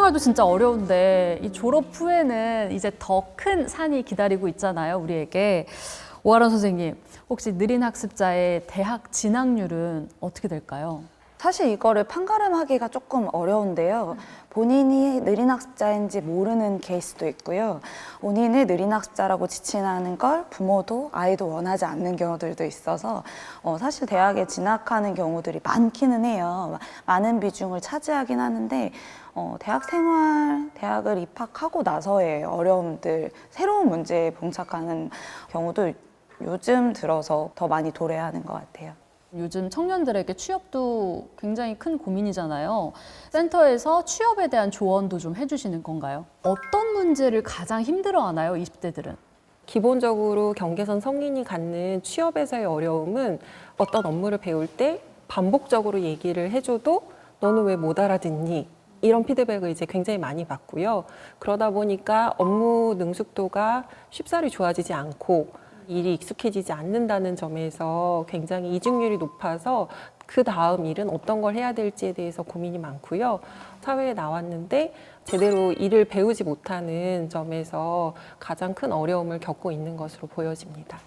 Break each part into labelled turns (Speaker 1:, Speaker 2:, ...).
Speaker 1: 생활도 진짜 어려운데 이 졸업 후에는 이제 더 큰 산이 기다리고 있잖아요, 우리에게. 오하론 선생님, 혹시 느린 학습자의 대학 진학률은 어떻게 될까요?
Speaker 2: 사실 이거를 판가름하기가 조금 어려운데요. 본인이 느린 학습자인지 모르는 케이스도 있고요. 본인을 느린 학습자라고 지칭하는 걸 부모도 아이도 원하지 않는 경우들도 있어서 사실 대학에 진학하는 경우들이 많기는 해요. 많은 비중을 차지하긴 하는데 대학 생활, 대학을 입학하고 나서의 어려움들, 새로운 문제에 봉착하는 경우도 요즘 들어서 더 많이 도래하는 것 같아요.
Speaker 1: 요즘 청년들에게 취업도 굉장히 큰 고민이잖아요. 센터에서 취업에 대한 조언도 좀 해주시는 건가요? 어떤 문제를 가장 힘들어하나요, 20대들은?
Speaker 3: 기본적으로 경계선 성인이 갖는 취업에서의 어려움은 어떤 업무를 배울 때 반복적으로 얘기를 해줘도 너는 왜 못 알아듣니? 이런 피드백을 이제 굉장히 많이 받고요. 그러다 보니까 업무 능숙도가 쉽사리 좋아지지 않고 일이 익숙해지지 않는다는 점에서 굉장히 이직률이 높아서 그 다음 일은 어떤 걸 해야 될지에 대해서 고민이 많고요. 사회에 나왔는데 제대로 일을 배우지 못하는 점에서 가장 큰 어려움을 겪고 있는 것으로 보여집니다.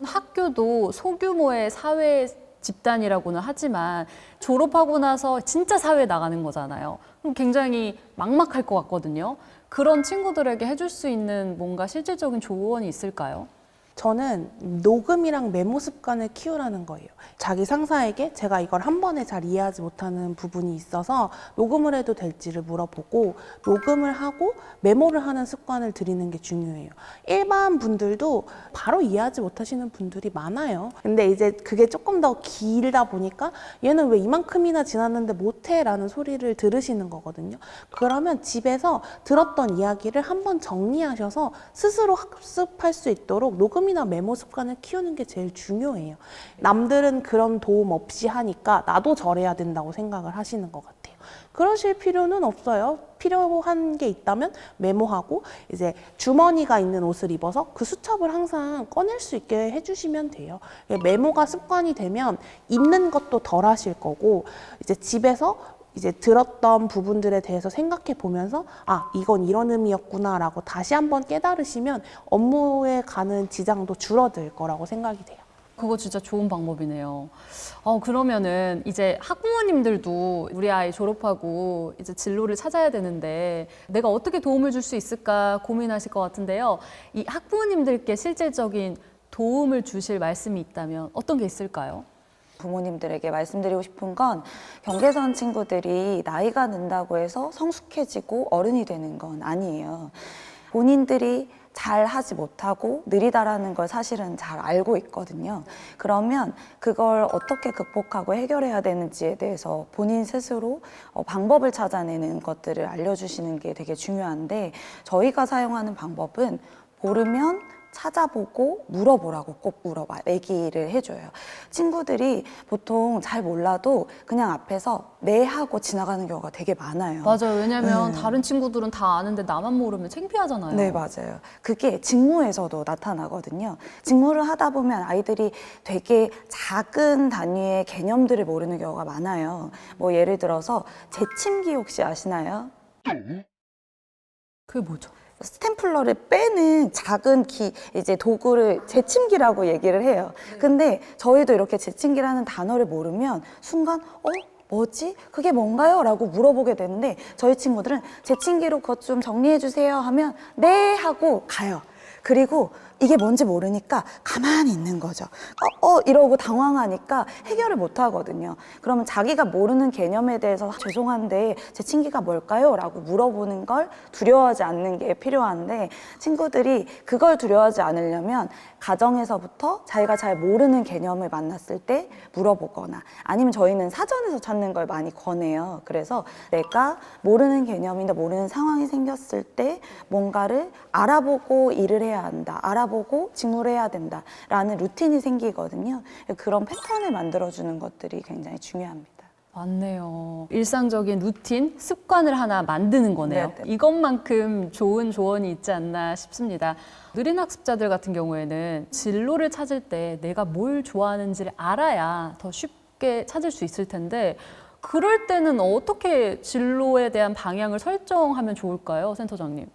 Speaker 1: 학교도 소규모의 사회 집단이라고는 하지만 졸업하고 나서 진짜 사회에 나가는 거잖아요. 그럼 굉장히 막막할 것 같거든요. 그런 친구들에게 해줄 수 있는 뭔가 실질적인 조언이 있을까요?
Speaker 4: 저는 녹음이랑 메모 습관을 키우라는 거예요. 자기 상사에게 제가 이걸 한 번에 잘 이해하지 못하는 부분이 있어서 녹음을 해도 될지를 물어보고 녹음을 하고 메모를 하는 습관을 들이는 게 중요해요. 일반 분들도 바로 이해하지 못하시는 분들이 많아요. 근데 이제 그게 조금 더 길다 보니까 얘는 왜 이만큼이나 지났는데 못해? 라는 소리를 들으시는 거거든요. 그러면 집에서 들었던 이야기를 한번 정리하셔서 스스로 학습할 수 있도록 녹음이나 메모 습관을 키우는 게 제일 중요해요. 남들은 그런 도움 없이 하니까 나도 저래야 된다고 생각을 하시는 것 같아요. 그러실 필요는 없어요. 필요한 게 있다면 메모하고 이제 주머니가 있는 옷을 입어서 그 수첩을 항상 꺼낼 수 있게 해주시면 돼요. 메모가 습관이 되면 잊는 것도 덜 하실 거고 이제 집에서 이제 들었던 부분들에 대해서 생각해 보면서 아, 이건 이런 의미였구나 라고 다시 한번 깨달으시면 업무에 가는 지장도 줄어들 거라고 생각이 돼요.
Speaker 1: 그거 진짜 좋은 방법이네요. 그러면은 이제 학부모님들도 우리 아이 졸업하고 이제 진로를 찾아야 되는데 내가 어떻게 도움을 줄 수 있을까 고민하실 것 같은데요. 이 학부모님들께 실질적인 도움을 주실 말씀이 있다면 어떤 게 있을까요?
Speaker 2: 부모님들에게 말씀드리고 싶은 건 경계선 친구들이 나이가 든다고 해서 성숙해지고 어른이 되는 건 아니에요. 본인들이 잘 하지 못하고 느리다라는 걸 사실은 잘 알고 있거든요. 그러면 그걸 어떻게 극복하고 해결해야 되는지에 대해서 본인 스스로 방법을 찾아내는 것들을 알려주시는 게 되게 중요한데 저희가 사용하는 방법은 모르면 찾아보고 물어보라고 꼭 얘기를 해줘요. 친구들이 보통 잘 몰라도 그냥 앞에서 네 하고 지나가는 경우가 되게 많아요.
Speaker 1: 맞아요. 왜냐면 다른 친구들은 다 아는데 나만 모르면 창피하잖아요.
Speaker 2: 네, 맞아요. 그게 직무에서도 나타나거든요. 직무를 하다 보면 아이들이 되게 작은 단위의 개념들을 모르는 경우가 많아요. 뭐 예를 들어서 재침기 혹시 아시나요?
Speaker 1: 그게 뭐죠?
Speaker 2: 스탬플러를 빼는 작은 이제 도구를 재침기라고 얘기를 해요. 근데 저희도 이렇게 재침기라는 단어를 모르면 순간 뭐지? 그게 뭔가요? 라고 물어보게 되는데 저희 친구들은 재침기로 그것 좀 정리해 주세요 하면 네 하고 가요. 그리고 이게 뭔지 모르니까 가만히 있는 거죠. 이러고 당황하니까 해결을 못 하거든요. 그러면 자기가 모르는 개념에 대해서 죄송한데 재침기가 뭘까요? 라고 물어보는 걸 두려워하지 않는 게 필요한데 친구들이 그걸 두려워하지 않으려면 가정에서부터 자기가 잘 모르는 개념을 만났을 때 물어보거나 아니면 저희는 사전에서 찾는 걸 많이 권해요. 그래서 내가 모르는 개념이나 모르는 상황이 생겼을 때 뭔가를 알아보고 일을 해야 한다. 알아보고 직무를 해야 된다라는 루틴이 생기거든요. 그런 패턴을 만들어주는 것들이 굉장히 중요합니다.
Speaker 1: 맞네요. 일상적인 루틴, 습관을 하나 만드는 거네요.
Speaker 2: 네네.
Speaker 1: 이것만큼 좋은 조언이 있지 않나 싶습니다. 느린 학습자들 같은 경우에는 진로를 찾을 때 내가 뭘 좋아하는지를 알아야 더 쉽게 찾을 수 있을 텐데 그럴 때는 어떻게 진로에 대한 방향을 설정하면 좋을까요, 센터장님?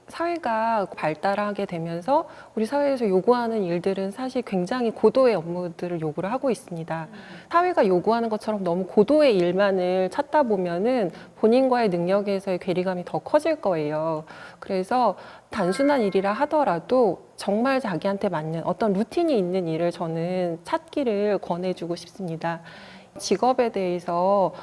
Speaker 3: 사회가 발달하게 되면서 우리 사회에서 요구하는 일들은 사실 굉장히 고도의 업무들을 요구를 하고 있습니다. 사회가 요구하는 것처럼 너무 고도의 일만을 찾다 보면은 본인과의 능력에서의 괴리감이 더 커질 거예요. 그래서 단순한 일이라 하더라도 정말 자기한테 맞는 어떤 루틴이 있는 일을 저는 찾기를 권해주고 싶습니다. 직업에 대해서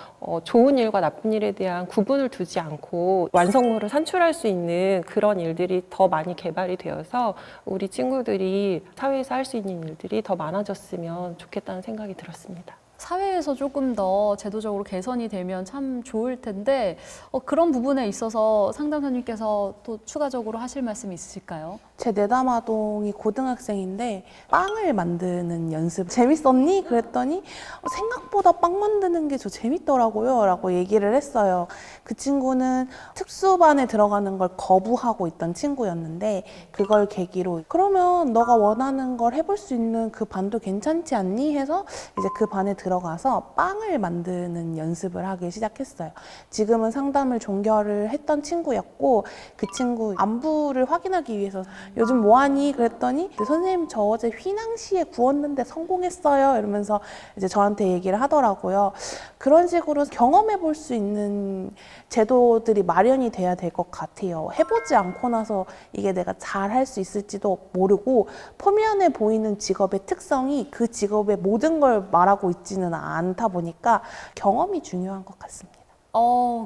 Speaker 3: 좋은 일과 나쁜 일에 대한 구분을 두지 않고 완성물을 산출할 수 있는 그런 일들이 더 많이 개발이 되어서 우리 친구들이 사회에서 할 수 있는 일들이 더 많아졌으면 좋겠다는 생각이 들었습니다.
Speaker 1: 사회에서 조금 더 제도적으로 개선이 되면 참 좋을 텐데 그런 부분에 있어서 상담사님께서 또 추가적으로 하실 말씀이 있으실까요?
Speaker 4: 제 내담아동이 고등학생인데 빵을 만드는 연습 재밌었니? 그랬더니 생각보다 빵 만드는 게 저 재밌더라고요 라고 얘기를 했어요. 그 친구는 특수반에 들어가는 걸 거부하고 있던 친구였는데 그걸 계기로 그러면 너가 원하는 걸 해볼 수 있는 그 반도 괜찮지 않니? 해서 이제 그 반에 들어가서 빵을 만드는 연습을 하기 시작했어요. 지금은 상담을 종결을 했던 친구였고 그 친구 안부를 확인하기 위해서 요즘 뭐하니? 그랬더니 선생님 저 어제 휘낭시에 구웠는데 성공했어요 이러면서 이제 저한테 얘기를 하더라고요. 그런 식으로 경험해 볼 수 있는 제도들이 마련이 돼야 될 것 같아요. 해보지 않고 나서 이게 내가 잘 할 수 있을지도 모르고 표면에 보이는 직업의 특성이 그 직업의 모든 걸 말하고 있지는 않다 보니까 경험이 중요한 것 같습니다.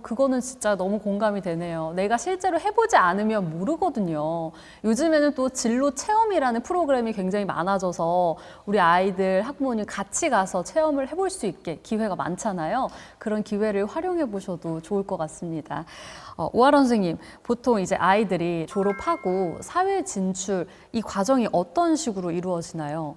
Speaker 1: 그거는 진짜 너무 공감이 되네요. 내가 실제로 해보지 않으면 모르거든요. 요즘에는 또 진로 체험이라는 프로그램이 굉장히 많아져서 우리 아이들, 학부모님 같이 가서 체험을 해볼 수 있게 기회가 많잖아요. 그런 기회를 활용해 보셔도 좋을 것 같습니다. 오하론 선생님, 보통 이제 아이들이 졸업하고 사회 진출, 이 과정이 어떤 식으로 이루어지나요?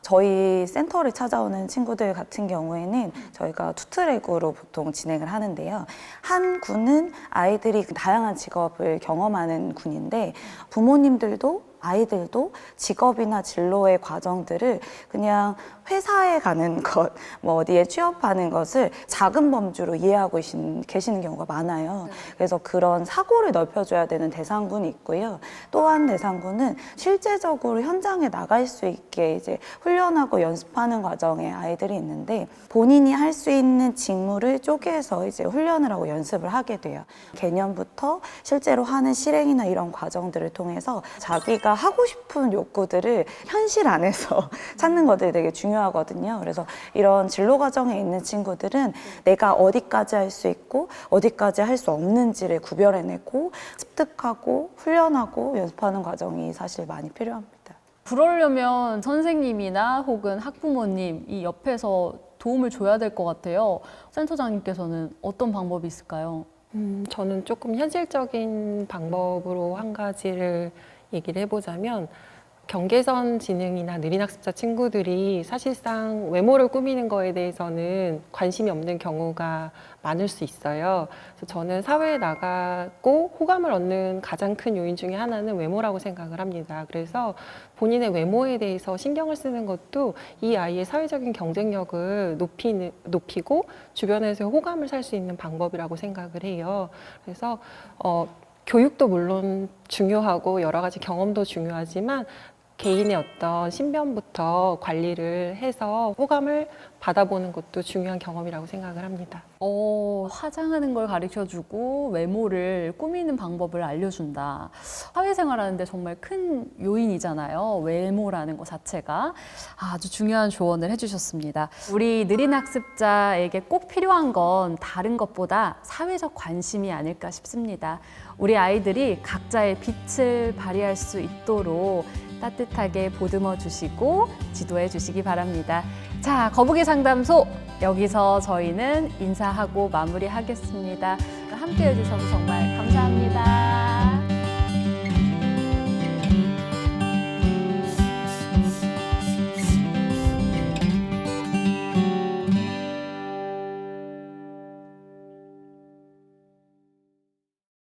Speaker 2: 저희 센터를 찾아오는 친구들 같은 경우에는 저희가 투트랙으로 보통 진행을 하는데요. 한 군은 아이들이 다양한 직업을 경험하는 군인데 부모님들도 아이들도 직업이나 진로의 과정들을 그냥 회사에 가는 것, 뭐 어디에 취업하는 것을 작은 범주로 이해하고 계시는 경우가 많아요. 그래서 그런 사고를 넓혀줘야 되는 대상군이 있고요. 또 한 대상군은 실제적으로 현장에 나갈 수 있게 이제 훈련하고 연습하는 과정에 아이들이 있는데 본인이 할 수 있는 직무를 쪼개서 이제 훈련을 하고 연습을 하게 돼요. 개념부터 실제로 하는 실행이나 이런 과정들을 통해서 자기가 하고 싶은 욕구들을 현실 안에서 찾는 것들이 되게 중요하거든요. 그래서 이런 진로 과정에 있는 친구들은 내가 어디까지 할 수 있고 어디까지 할 수 없는지를 구별해내고 습득하고 훈련하고 연습하는 과정이 사실 많이 필요합니다.
Speaker 1: 그러려면 선생님이나 혹은 학부모님 이 옆에서 도움을 줘야 될 것 같아요. 센터장님께서는 어떤 방법이 있을까요?
Speaker 3: 저는 조금 현실적인 방법으로 한 가지를 얘기를 해보자면 경계선 지능이나 느린학습자 친구들이 사실상 외모를 꾸미는 거에 대해서는 관심이 없는 경우가 많을 수 있어요. 그래서 저는 사회에 나가고 호감을 얻는 가장 큰 요인 중에 하나는 외모라고 생각을 합니다. 그래서 본인의 외모에 대해서 신경을 쓰는 것도 이 아이의 사회적인 경쟁력을 높이고 주변에서 호감을 살 수 있는 방법이라고 생각을 해요. 그래서 교육도 물론 중요하고 여러 가지 경험도 중요하지만 개인의 어떤 신변부터 관리를 해서 호감을 받아보는 것도 중요한 경험이라고 생각을 합니다.
Speaker 1: 화장하는 걸 가르쳐주고 외모를 꾸미는 방법을 알려준다. 사회생활하는데 정말 큰 요인이잖아요. 외모라는 것 자체가. 아주 중요한 조언을 해주셨습니다. 우리 느린 학습자에게 꼭 필요한 건 다른 것보다 사회적 관심이 아닐까 싶습니다. 우리 아이들이 각자의 빛을 발휘할 수 있도록 따뜻하게 보듬어 주시고 지도해 주시기 바랍니다. 자, 거북이 상담소 여기서 저희는 인사하고 마무리하겠습니다. 함께 해주셔서 정말 감사합니다.